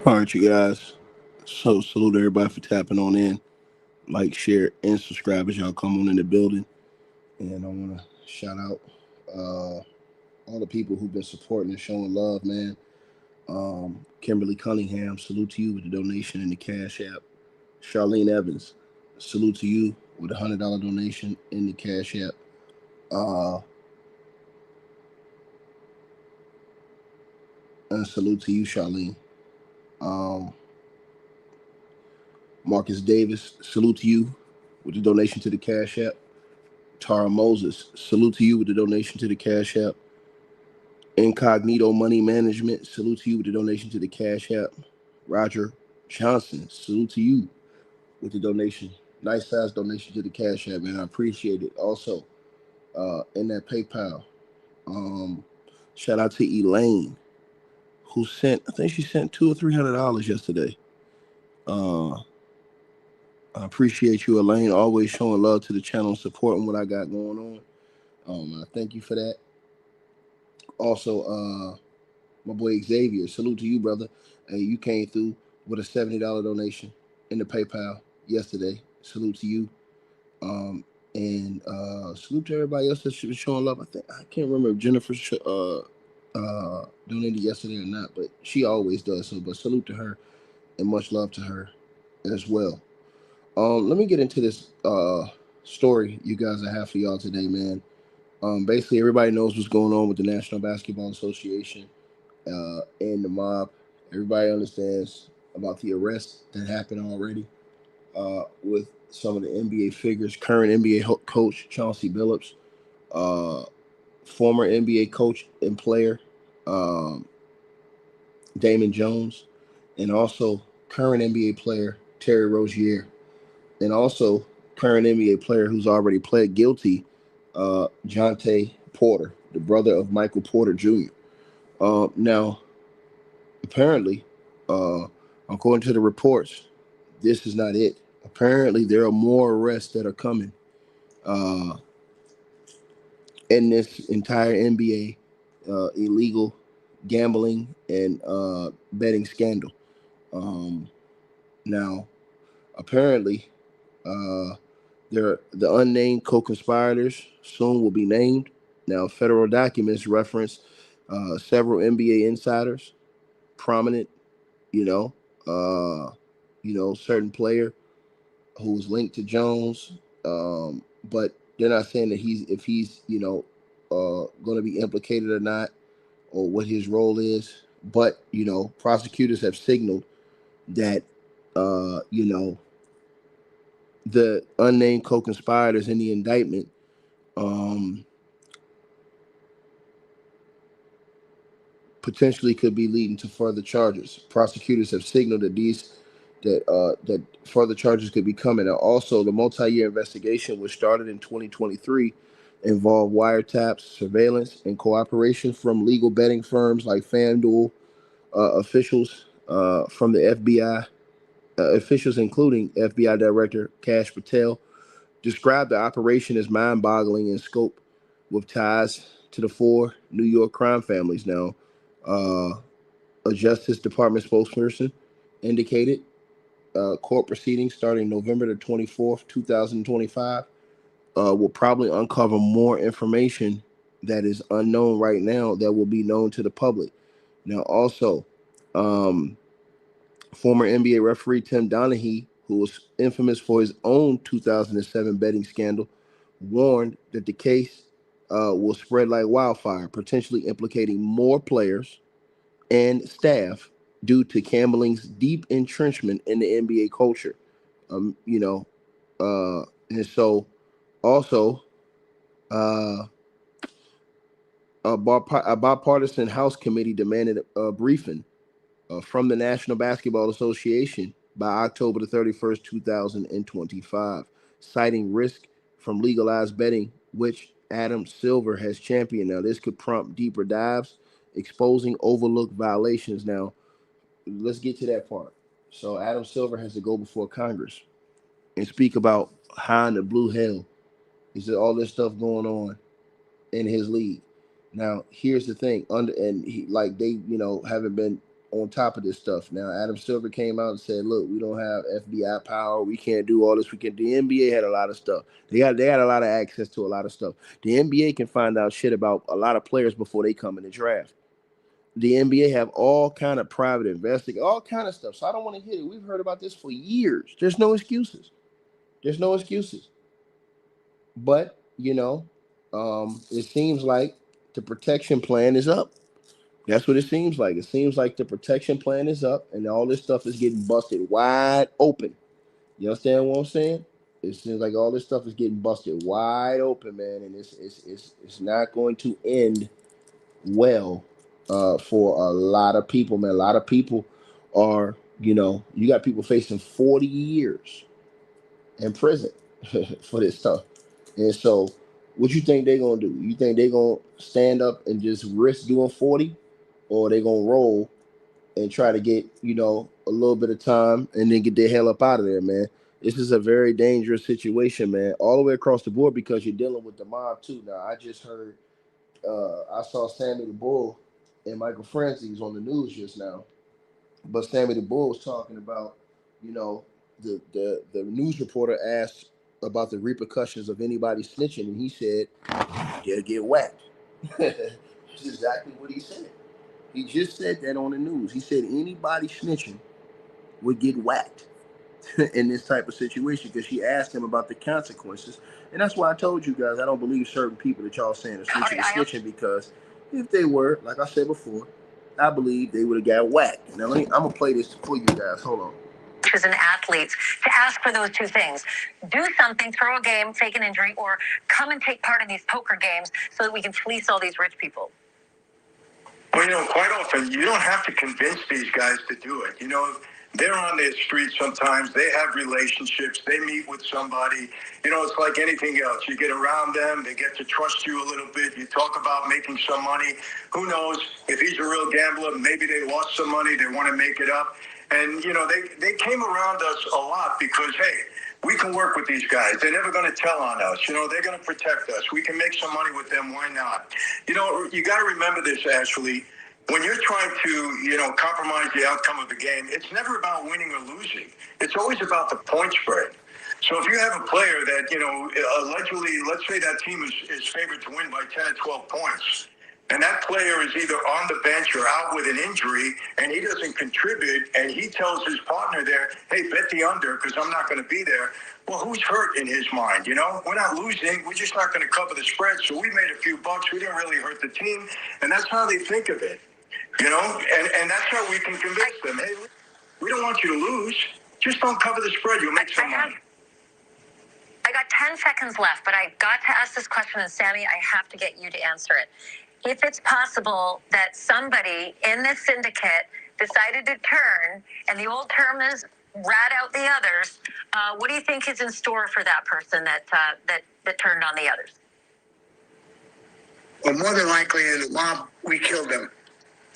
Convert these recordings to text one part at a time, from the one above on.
All right, you guys. So salute everybody for tapping on in. Like, share, and subscribe as y'all come on in the building. And I want to shout out all the people who've been supporting and showing love, man. Kimberly Cunningham, salute to you with the donation in the Cash App. Charlene Evans, salute to you with a $100 donation in the Cash App. Uh, and salute to you, Charlene. Um, Marcus Davis, salute to you with the donation to the Cash App. Tara Moses, salute to you with the donation to the Cash App. Incognito Money Management, salute to you with the donation to the Cash App. Roger Johnson, salute to you with the donation. Nice size donation to the Cash App, man. I appreciate it. Also, in that PayPal, um, shout out to Elaine, who sent, I think she sent $200 or $300 yesterday. Uh, I appreciate you, Elaine, always showing love to the channel and supporting what I got going on. I thank you for that. Also, my boy Xavier, salute to you, brother. Hey, you came through with a $70 donation in the PayPal yesterday. Salute to you. Um, and salute to everybody else that's showing love. I can't remember if Jennifer donated yesterday or not, but she always does. So, but salute to her and much love to her as well. Let me get into this story you guys I have for y'all today, man. Basically, everybody knows what's going on with the National Basketball Association and the mob. Everybody understands about the arrest that happened already with some of the NBA figures, current NBA coach Chauncey Billups, uh, former NBA coach and player um, Damon Jones, and also current NBA player Terry Rozier, and also current NBA player who's already pled guilty, Jonte Porter, the brother of Michael Porter Jr. Now, apparently, uh, according to the reports, this is not it. Apparently, there are more arrests that are coming uh, in this entire NBA illegal gambling and betting scandal. Um, Now, apparently, uh, the unnamed co-conspirators soon will be named. Now, federal documents reference several NBA insiders, prominent, you know, uh, certain player who's linked to Jones, but they're not saying that he's going to be implicated or not, or what his role is. But prosecutors have signaled that uh, you know the unnamed co-conspirators in the indictment um, potentially could be leading to further charges. Prosecutors have signaled that further charges could be coming. And also, the multi-year investigation, which started in 2023, involved wiretaps, surveillance, and cooperation from legal betting firms like FanDuel, officials from the FBI, officials including FBI Director Kash Patel, described the operation as mind-boggling in scope, with ties to the four New York crime families. Now, uh, a Justice Department spokesperson indicated court proceedings starting November the 24th, 2025, will probably uncover more information that is unknown right now that will be known to the public. Now, also, um, former NBA referee Tim Donaghy, who was infamous for his own 2007 betting scandal, warned that the case will spread like wildfire, potentially implicating more players and staff due to gambling's deep entrenchment in the NBA culture. Um, you know, and so also uh, a bipartisan House committee demanded a briefing from the National Basketball Association by October the 31st, 2025, citing risk from legalized betting, which Adam Silver has championed. Now, this could prompt deeper dives, exposing overlooked violations. Now, let's get to that part. So, Adam Silver has to go before Congress and speak about how in the blue hell is there all this stuff going on in his league. Now, here's the thing: under and he, like they, haven't been. on top of this stuff. Now, Adam Silver came out and said, "Look, we don't have FBI power. We can't do all this. We can." The NBA had a lot of stuff. They had a lot of access to a lot of stuff. The NBA can find out shit about a lot of players before they come in the draft. The NBA have all kind of private investing, all kind of stuff. So I don't want to hear it. We've heard about this for years. There's no excuses. There's no excuses. But it seems like the protection plan is up. That's what it seems like. It seems like the protection plan is up, and all this stuff is getting busted wide open. You understand what I'm saying? It seems like all this stuff is getting busted wide open, man, and it's not going to end well for a lot of people, man. A lot of people are, you got people facing 40 years in prison for this stuff. And so, what you think they're gonna do? You think they're gonna stand up and just risk doing 40, or they gonna roll and try to get a little bit of time and then get their hell up out of there, man? This is a very dangerous situation, man, all the way across the board because you're dealing with the mob too. Now, I just heard, I saw Sammy the Bull and Michael Francis on the news just now, but Sammy the Bull was talking about, the news reporter asked about the repercussions of anybody snitching, and he said they'll get whacked. That's exactly what he said. He just said that on the news. He said anybody snitching would get whacked in this type of situation because she asked him about the consequences. And that's why I told you guys I don't believe certain people that y'all saying are snitching because if they were, like I said before, I believe they would have got whacked. Now, I'm going to play this for you guys. Hold on. As an athlete, to ask for those two things: do something, throw a game, take an injury, or come and take part in these poker games so that we can fleece all these rich people. Well, quite often you don't have to convince these guys to do it. They're on their streets sometimes. They have relationships. They meet with somebody. It's like anything else. You get around them. They get to trust you a little bit. You talk about making some money. Who knows? If he's a real gambler, maybe they lost some money. They want to make it up. And, they came around us a lot because, hey, we can work with these guys. They're never going to tell on us. They're going to protect us. We can make some money with them. Why not? You got to remember this, Ashley. When you're trying to, compromise the outcome of the game, it's never about winning or losing. It's always about the point spread. So if you have a player that, allegedly, let's say that team is favored to win by 10 or 12 points, and that player is either on the bench or out with an injury, and he doesn't contribute, and he tells his partner there, hey, bet the under because I'm not going to be there. Well, who's hurt in his mind? We're not losing. We're just not going to cover the spread. So we made a few bucks. We didn't really hurt the team. And that's how they think of it. And that's how we can convince them. Hey, we don't want you to lose. Just don't cover the spread. You'll make some money. I got 10 seconds left, but I got to ask this question, and Sammy, I have to get you to answer it. If it's possible that somebody in this syndicate decided to turn, and the old term is rat out the others, what do you think is in store for that person that turned on the others? Well, more than likely in the mob, we killed them.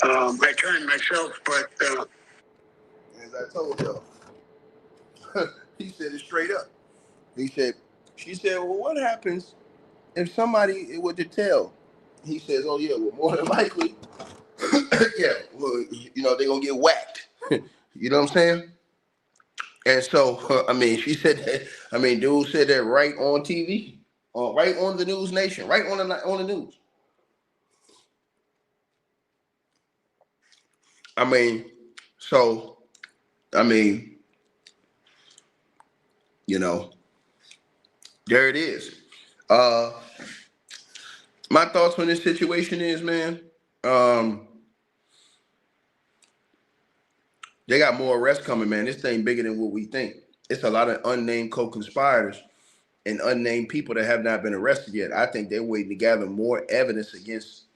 I turned myself, but... As I told y'all, he said it straight up. She said, well, what happens if somebody were to tell? He says, oh, yeah, well, more than likely, yeah, well, they're going to get whacked. You know what I'm saying? And so, she said that, dude said that right on TV, right on the News Nation, right on the news. There it is. My thoughts on this situation is, man, they got more arrests coming, man. This thing bigger than what we think. It's a lot of unnamed co-conspirators and unnamed people that have not been arrested yet. I think they're waiting to gather more evidence against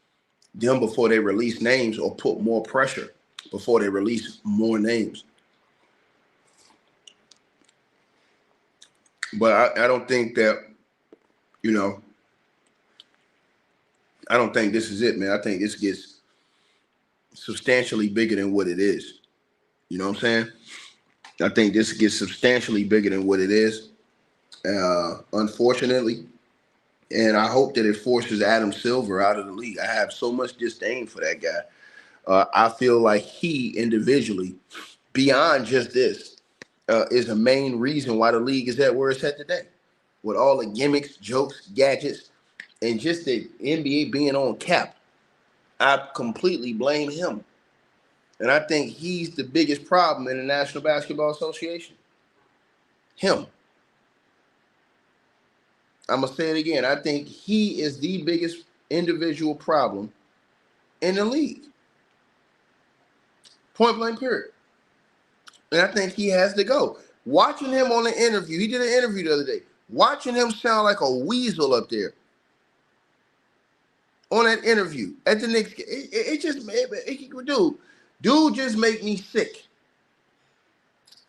them before they release names or put more pressure before they release more names. But I don't think that, I don't think this is it, man. I think this gets substantially bigger than what it is. You know what I'm saying? I think this gets substantially bigger than what it is, unfortunately. And I hope that it forces Adam Silver out of the league. I have so much disdain for that guy. I feel like he individually, beyond just this, is a main reason why the league is at where it's at today, with all the gimmicks, jokes, gadgets, and just the NBA being on cap. I completely blame him, and I think he's the biggest problem in the National Basketball Association. Him. I'm gonna say it again. I think he is the biggest individual problem in the league. Point blank, period. And I think he has to go. Watching him on the interview, he did an interview the other day. Watching him sound like a weasel up there on that interview at the Knicks, dude just make me sick,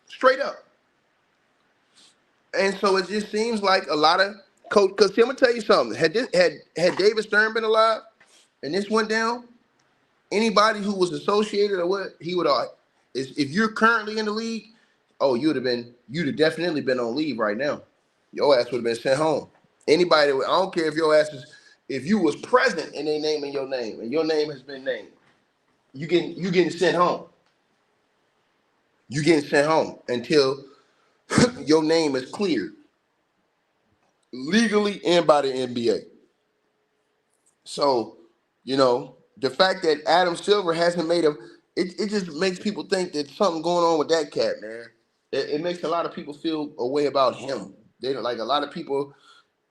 straight up. And so it just seems like a lot of coach. Because I'm gonna tell you something. Had David Stern been alive and this went down, anybody who was associated or what he would is if you're currently in the league, oh, you'd have definitely been on leave right now. Your ass would have been sent home. Anybody, I don't care if your ass is, if you was present and they naming your name and your name has been named, you getting sent home. You getting sent home until your name is cleared legally and by the NBA. So, the fact that Adam Silver hasn't made it just makes people think that something going on with that cat, man. It makes a lot of people feel a way about him. They don't like a lot of people.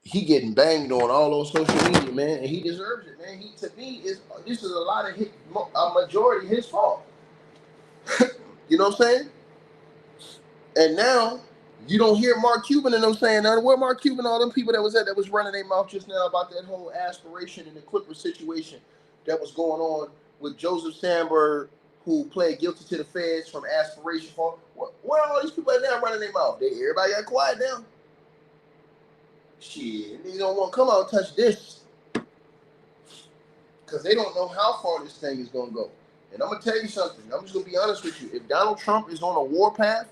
He getting banged on all on social media, man, and he deserves it, man. He to me this is a lot of a majority his fault. You know what I'm saying? And now you don't hear Mark Cuban and them saying nothing. Where Mark Cuban, all them people that was running their mouth just now about that whole aspiration and the Clippers situation that was going on with Joseph Sandberg, who pled guilty to the feds from aspiration for. Where are all these people now running their mouth? Everybody got quiet now. Shit, they don't want to come out and touch this because they don't know how far this thing is going to go. And I'm going to tell you something. I'm just going to be honest with you. If Donald Trump is on a warpath,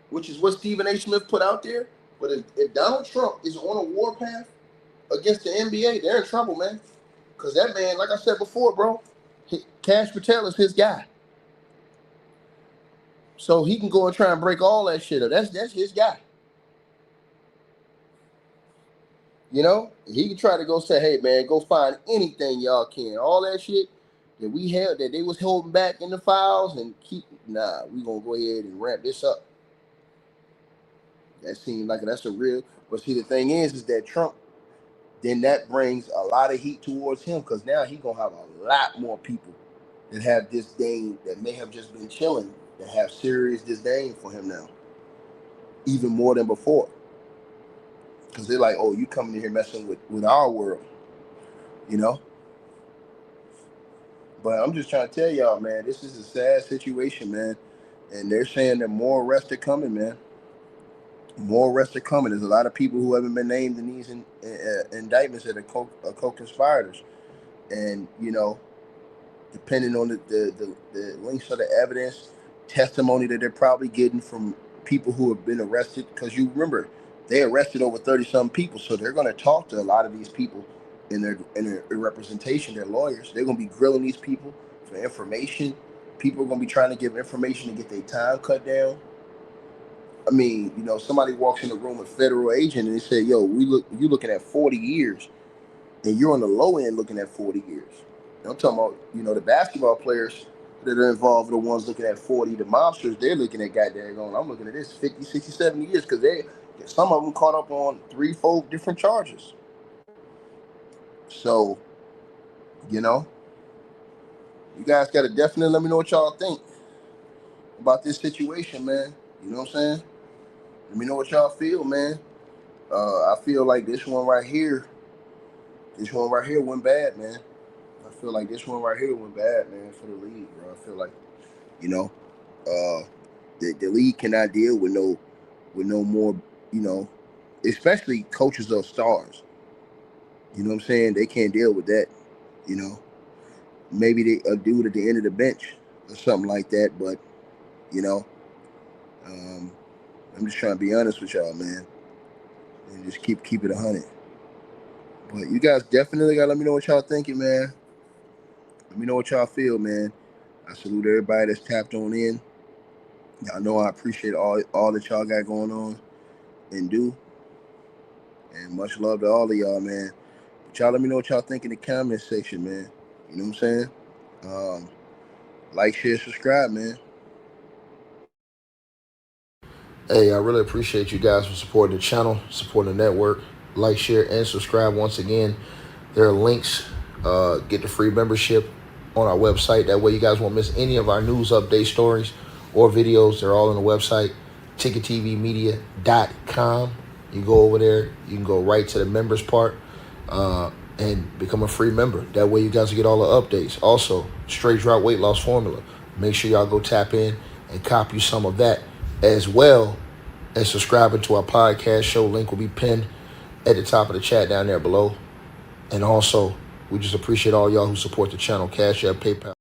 which is what Stephen A. Smith put out there, but if Donald Trump is on a warpath against the NBA, they're in trouble, man. Because that man, like I said before, bro, Cash Patel is his guy. So he can go and try and break all that shit up. That's his guy. He can try to go say, hey, man, go find anything y'all can. All that shit that we held, that they was holding back in the files and we going to go ahead and ramp this up. That seems like that's a real, but see, the thing is that Trump, then that brings a lot of heat towards him because now he's going to have a lot more people that have disdain, that may have just been chilling, that have serious disdain for him now, even more than before. Because they're like, oh, you coming in here messing with our world, But I'm just trying to tell y'all, man, this is a sad situation, man. And they're saying that more arrests are coming, man. More arrests are coming. There's a lot of people who haven't been named in these indictments that are co-conspirators. And, depending on the links of the evidence, testimony that they're probably getting from people who have been arrested. Because you remember, they arrested over 30-some people. So they're going to talk to a lot of these people in their representation, their lawyers. They're going to be grilling these people for information. People are going to be trying to give information to get their time cut down. I mean, somebody walks in the room with a federal agent and they say, yo, you looking at 40 years and you're on the low end looking at 40 years. And I'm talking about, the basketball players that are involved are the ones looking at 40. The mobsters, they're looking at goddamn going, I'm looking at this 50, 60, 70 years because some of them caught up on 3, 4 different charges. So, you guys got to definitely let me know what y'all think about this situation, man. You know what I'm saying? Let me know what y'all feel, man. I feel like this one right here went bad, man. I feel like this one right here went bad, man, for the league, bro. I feel like, the league cannot deal with no more, especially coaches of stars. You know what I'm saying? They can't deal with that, Maybe they do it at the end of the bench or something like that, but, I'm just trying to be honest with y'all, man, and just keep it 100. But you guys definitely gotta let me know what y'all thinking, man. Let me know what y'all feel, man. I salute everybody that's tapped on in. Y'all know I appreciate all that y'all got going on and do. And much love to all of y'all, man. But y'all let me know what y'all think in the comment section, man. You know what I'm saying? Um, like, share, subscribe, man. Hey, I really appreciate you guys for supporting the channel, supporting the network. Like, share, and subscribe. Once again, there are links. Get the free membership on our website. That way you guys won't miss any of our news update stories or videos. They're all on the website, ticketvmedia.com. You go over there. You can go right to the members part and become a free member. That way you guys will get all the updates. Also, straight drop weight loss formula. Make sure y'all go tap in and copy some of that, as well as subscribing to our podcast show. Link will be pinned at the top of the chat down there below. And also, we just appreciate all y'all who support the channel. Cash App, PayPal.